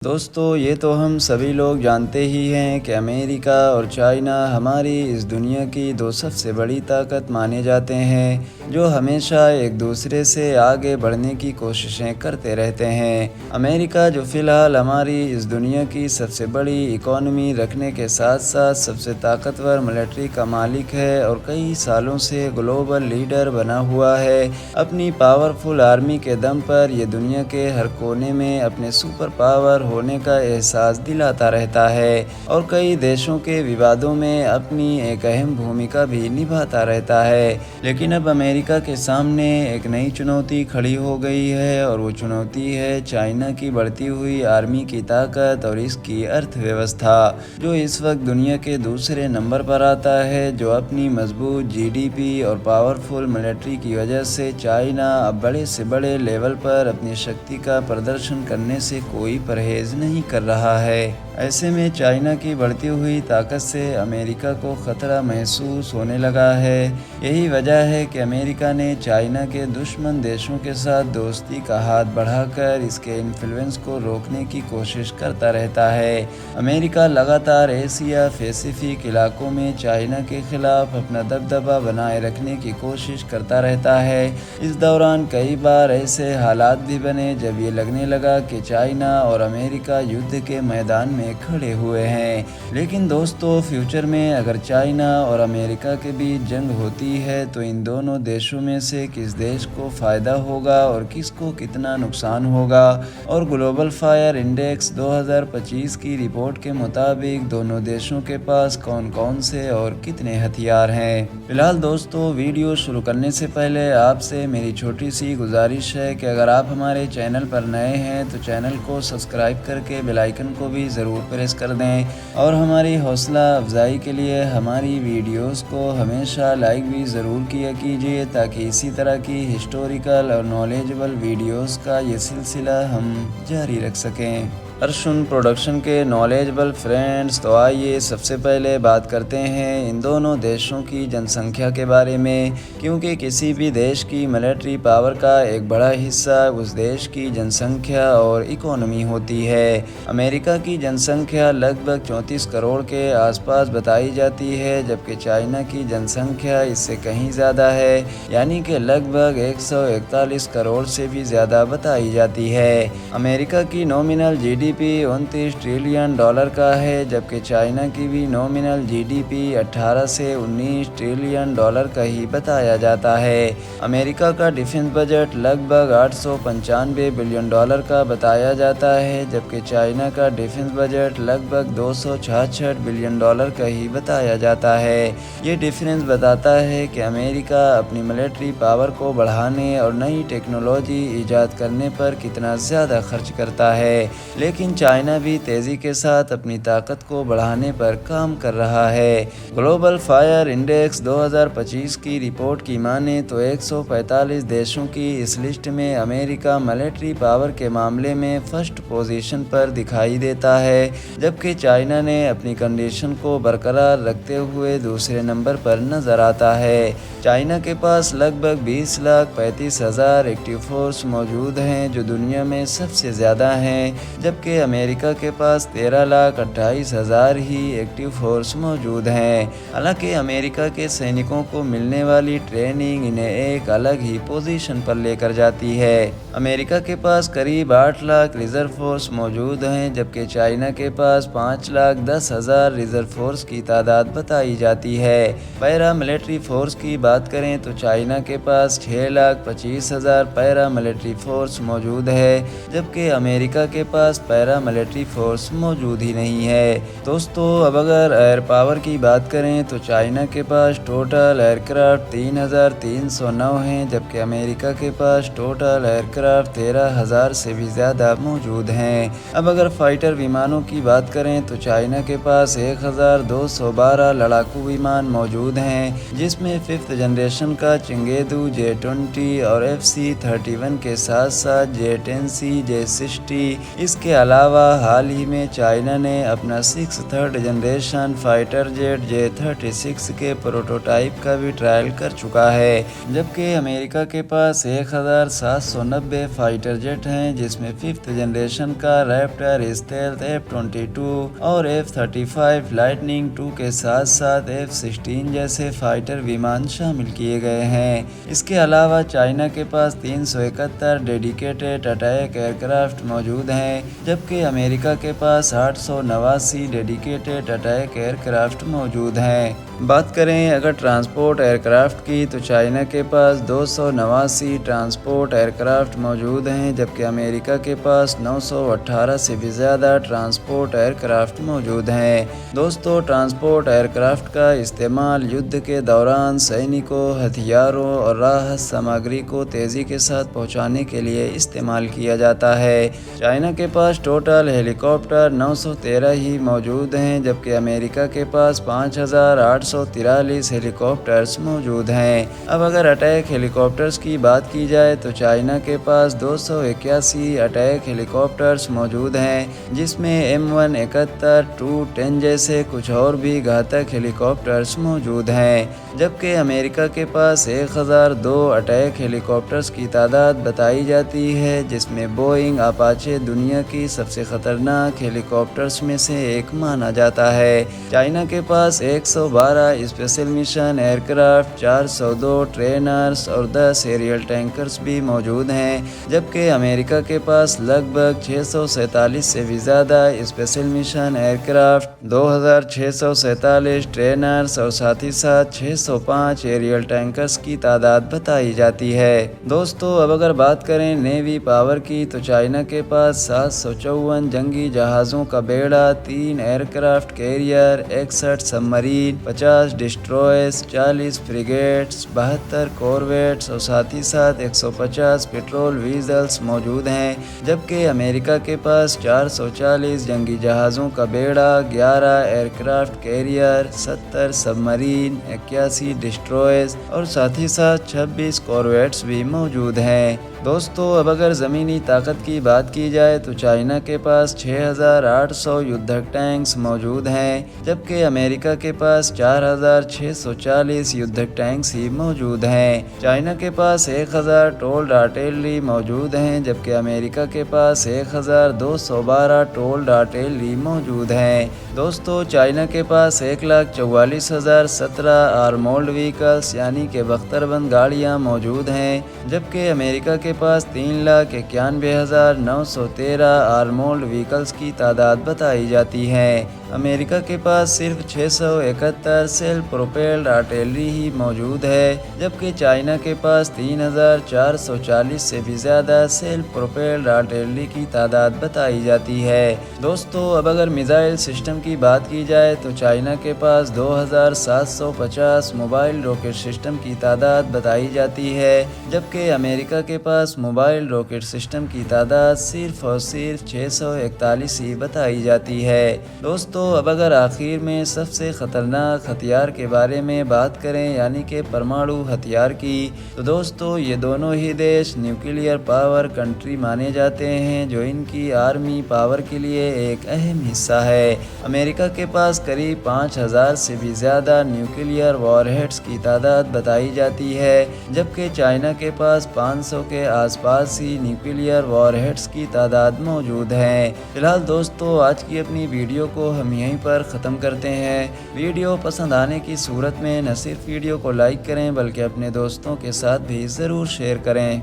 دوستو یہ تو ہم سبھی لوگ جانتے ہی ہیں کہ امریکہ اور چائنا ہماری اس دنیا کی دو سب سے بڑی طاقت مانے جاتے ہیں، جو ہمیشہ ایک دوسرے سے آگے بڑھنے کی کوششیں کرتے رہتے ہیں۔ امریکہ جو فی الحال ہماری اس دنیا کی سب سے بڑی اکانومی رکھنے کے ساتھ ساتھ سب سے طاقتور ملٹری کا مالک ہے اور کئی سالوں سے گلوبل لیڈر بنا ہوا ہے، اپنی پاورفل آرمی کے دم پر یہ دنیا کے ہر کونے میں اپنے سپر پاور ہونے کا احساس دلاتا رہتا ہے اور کئی دیشوں کے ووادوں میں اپنی ایک اہم بھومکا بھی نبھاتا رہتا ہے۔ لیکن اب امریکہ کے سامنے ایک نئی چنوتی کھڑی ہو گئی ہے اور وہ چنوتی ہے چائنا کی بڑھتی ہوئی آرمی کی طاقت اور اس کی ارتھ ویوستھا، جو اس وقت دنیا کے دوسرے نمبر پر آتا ہے، جو اپنی مضبوط جی ڈی پی اور پاورفل ملٹری کی وجہ سے چائنا اب بڑے سے بڑے لیول پر اپنی شکتی کا پردرشن کرنے سے کوئی پرہیز نہیں کر رہا ہے۔ ایسے میں چائنا کی بڑھتی ہوئی طاقت سے امریکہ کو خطرہ محسوس ہونے لگا ہے۔ یہی وجہ ہے کہ امریکہ نے چائنا کے دشمن دیشوں کے ساتھ دوستی کا ہاتھ بڑھا کر اس کے انفلوئنس کو روکنے کی کوشش کرتا رہتا ہے۔ امریکہ لگاتار ایشیا پیسیفک علاقوں میں چائنا کے خلاف اپنا دبدبہ بنائے رکھنے کی کوشش کرتا رہتا ہے۔ اس دوران کئی بار ایسے حالات بھی بنے جب یہ لگنے لگا کہ چائنا اور امریکہ یدھ کے میدان میں کھڑے ہوئے ہیں۔ لیکن دوستو، فیوچر میں اگر چائنا اور امریکہ کے بیچ جنگ ہوتی ہے تو ان دونوں دیشوں میں سے کس دیش کو فائدہ ہوگا اور کس کو کتنا نقصان ہوگا؟ اور گلوبل فائر انڈیکس 2025 کی رپورٹ کے مطابق دونوں دیشوں کے پاس کون کون سے اور کتنے ہتھیار ہیں؟ فی الحال دوستو، ویڈیو شروع کرنے سے پہلے آپ سے میری چھوٹی سی گزارش ہے کہ اگر آپ ہمارے چینل پر نئے ہیں تو چینل کو سبسکرائب کر کے بیل آئیکن کو بھی ضرور پریس کر دیں اور ہماری حوصلہ افزائی کے لیے ہماری ویڈیوز کو ہمیشہ لائک بھی ضرور کیا کیجیے، تاکہ اسی طرح کی ہسٹوریکل اور نالجبل ویڈیوز کا یہ سلسلہ ہم جاری رکھ سکیں۔ ارشن پروڈکشن کے نالجبل فرینڈز، تو آئیے سب سے پہلے بات کرتے ہیں ان دونوں دیشوں کی جن سنکھیا کے بارے میں، کیونکہ کسی بھی دیش کی ملٹری پاور کا ایک بڑا حصہ اس دیش کی جن سنکھیا اور اکانومی ہوتی ہے۔ امریکہ کی جن سنکھیا لگ بھگ 34 کروڑ کے آس پاس بتائی جاتی ہے، جبکہ چائنا کی جن سنکھیا اس سے کہیں زیادہ ہے، یعنی کہ لگ بھگ 141 کروڑ سے بھی زیادہ بتائی جاتی ہے۔ امریکہ کی nominal G D P 29 trillion dollar کا ہے، جبکہ چائنا کی بھی نومینل جی ڈی پی 18 سے 19 ٹریلین ڈالر کا ہی بتایا جاتا ہے۔ امریکہ کا ڈیفنس بجٹ لگ بھگ 895 بلین ڈالر کا بتایا جاتا ہے، جبکہ چائنا کا ڈیفنس بجٹ لگ بھگ 266 بلین ڈالر کا ہی بتایا جاتا ہے۔ یہ ڈیفرنس بتاتا ہے کہ امریکہ اپنی ملٹری پاور کو بڑھانے اور نئی ٹیکنالوجی ایجاد کرنے پر کتنا زیادہ خرچ کرتا ہے، لیکن چائنا بھی تیزی کے ساتھ اپنی طاقت کو بڑھانے پر کام کر رہا ہے۔ گلوبل فائر انڈیکس 2025 کی رپورٹ کی مانیں تو 145 دیشوں کی اس لسٹ میں امریکہ ملٹری پاور کے معاملے میں فرسٹ پوزیشن پر دکھائی دیتا ہے، جبکہ چائنا نے اپنی کنڈیشن کو برقرار رکھتے ہوئے دوسرے نمبر پر نظر آتا ہے۔ چائنا کے پاس لگ بھگ 20,35,000 ایکٹیو فورس موجود ہیں، جو دنیا میں سب سے زیادہ ہیں، جبکہ امریکہ کے پاس 13,28,000 ہی ایکٹیو فورس موجود ہیں۔ حالانکہ امریکہ کے سینکوں کو ملنے والی ٹریننگ انہیں ایک الگ ہی پوزیشن پر لے کر جاتی ہے۔ امریکہ کے پاس قریب 8 لاکھ ریزرو فورس موجود ہیں، جبکہ چائنا کے پاس 5,10,000 ریزرو فورس کی تعداد بتائی جاتی ہے۔ پیرا ملٹری فورس کی بات کریں تو چائنا کے پاس 6,25,000 پیرا ملٹری فورس موجود ہے، جبکہ امریکہ کے پاس پیرا ملٹری فورس موجود ہی نہیں ہے۔ دوستو، اب اگر ایئر پاور کی بات کریں تو چائنا کے پاس ٹوٹل ایئر کرافٹ 3,309 ہیں، جبکہ امریکہ کے پاس ٹوٹل ایئر کرافٹ 13,000 سے بھی زیادہ موجود ہیں۔ اب اگر فائٹر ومانوں کی بات کریں تو چائنا کے پاس 1,212 لڑاکو ومان موجود ہیں، جس میں 5th جنریشن کا چنگیدو J-20 اور FC-31 کے ساتھ ساتھ J-10C J-60۔ اس کے علاوہ حال ہی میں چائنا نے اپنا 6th third generation fighter jet J-36 کے پروٹوٹائپ کا بھی ٹرائل کر چکا ہے، جبکہ امریکہ کے پاس 1,790 90 فائٹر جیٹ ہیں، جس میں 5th جنریشن کا ریپٹر اسٹیلتھ F-22 اور F-35 لائٹننگ 2 کے ساتھ ساتھ F-16 جیسے فائٹر ومان شامل کیے گئے ہیں۔ اس کے علاوہ چائنا کے پاس 371 ڈیڈیکیٹڈ اٹیک ایئر کرافٹ موجود ہیں، جبکہ امریکہ کے پاس 889 ڈیڈیکیٹڈ اٹیک ایئر کرافٹ موجود ہیں۔ بات کریں اگر ٹرانسپورٹ ایئر کرافٹ کی تو چائنا کے پاس 289 ٹرانسپورٹ ایئر کرافٹ موجود ہیں، جبکہ امریکہ کے پاس 918 سے بھی زیادہ ٹرانسپورٹ ایئر کرافٹ موجود ہیں۔ دوستو، ٹرانسپورٹ ایئر کرافٹ کا استعمال یدھ کے دوران سینکوں، ہتھیاروں اور راحت سامگری کو تیزی کے ساتھ پہنچانے کے لیے استعمال کیا جاتا ہے۔ چائنا کے پاس ٹوٹل ہیلی کاپٹر 913 ہی موجود ہیں، جبکہ امریکہ کے پاس 5843 ہیلی کاپٹرز موجود ہیں۔ اب اگر اٹیک ہیلی کاپٹرز کی بات کی جائے تو چائنا کے پاس 281 اٹیک ہیلی کاپٹرز موجود ہیں، جس میں M1 71 210 جیسے کچھ اور بھی گھاتک ہیلی کاپٹرز موجود ہیں، جبکہ امریکہ کے پاس 1002 اٹیک ہیلی کاپٹرز کی تعداد بتائی جاتی ہے، جس میں بوئنگ اپاچے دنیا کی سب سے خطرناک ہیلی کاپٹرز میں سے ایک مانا جاتا ہے۔ چائنا کے پاس 112 special mission aircraft, 402 trainers اور 10 ایریل ٹینکرز بھی موجود ہیں، جبکہ امریکہ کے پاس لگ بھگ 647 سے بھی زیادہ special mission aircraft, 2647 trainers اور ساتھ ہی ساتھ 605 ایریل ٹینکرز کی تعداد بتائی جاتی ہے۔ دوستو، اب اگر بات کریں نیوی پاور کی تو چائنا کے پاس 754 جنگی جہازوں کا بیڑا، 3 ایئر کرافٹ کیریئر، 61 سب مرین، 50 ڈسٹروئرز، 40 فریگیٹس، 72 کورویٹس اور ساتھ ہی ساتھ 150 پیٹرول ویزلز موجود ہیں، جبکہ امریکہ کے پاس 440 جنگی جہازوں کا بیڑا، 11 ایئر کرافٹ کیریئر، 70 سب مرین، 81 ڈسٹروئرز اور ساتھ ہی ساتھ 26 کورویٹس بھی موجود ہیں۔ دوستو، اب اگر زمینی طاقت کی بات کی جائے تو چائنا کے پاس 6800 یدھک ٹینکس موجود ہیں، جبکہ امریکہ کے پاس 4640 یدھک ٹینکس ہی موجود ہیں۔ چائنا کے پاس 1000 ٹولڈ آرٹلری موجود ہیں، جبکہ امریکہ کے پاس 1212 ٹولڈ آرٹلری موجود ہیں۔ دوستو، چائنا کے پاس 1,44,017 آرمولڈ وہیکلز یعنی کہ بختربند گاڑیاں موجود ہیں، جبکہ امریکہ کے پاس 3,91,913 آرمولڈ وہیکلز کی تعداد بتائی جاتی ہے۔ امریکہ کے پاس صرف 671 سیلف پروپیلڈ آرٹلری ہی موجود ہے، جبکہ چائنا کے پاس 3,440 سے بھی زیادہ سیلف پروپیلڈ آرٹلری کی تعداد بتائی جاتی ہے۔ دوستو، اب اگر میزائل سسٹم کی بات کی جائے تو چائنا کے پاس 2750 موبائل راکٹ سسٹم کی تعداد بتائی جاتی ہے، جبکہ امریکہ کے پاس موبائل راکٹ سسٹم کی تعداد صرف اور صرف 641 ہی بتائی جاتی ہے۔ دوستو، اب اگر آخر میں سب سے خطرناک ہتھیار کے بارے میں بات کریں یعنی کہ پرمانو ہتھیار کی، تو دوستو یہ دونوں ہی دیش نیوکلیئر پاور کنٹری مانے جاتے ہیں، جو ان کی آرمی پاور کے لیے ایک اہم حصہ ہے۔ امریکہ کے پاس قریب 5000 سے بھی زیادہ نیوکلیئر وار ہیڈز کی تعداد بتائی جاتی ہے، جبکہ چائنا کے پاس 500 کے آس پاس ہی نیوکلیئر وار ہیڈز کی تعداد موجود ہیں۔ فی الحال دوستو، آج کی اپنی ویڈیو کو ہم یہیں پر ختم کرتے ہیں۔ ویڈیو پسند آنے کی صورت میں نہ صرف ویڈیو کو لائک کریں بلکہ اپنے دوستوں کے ساتھ بھی ضرور شیئر کریں۔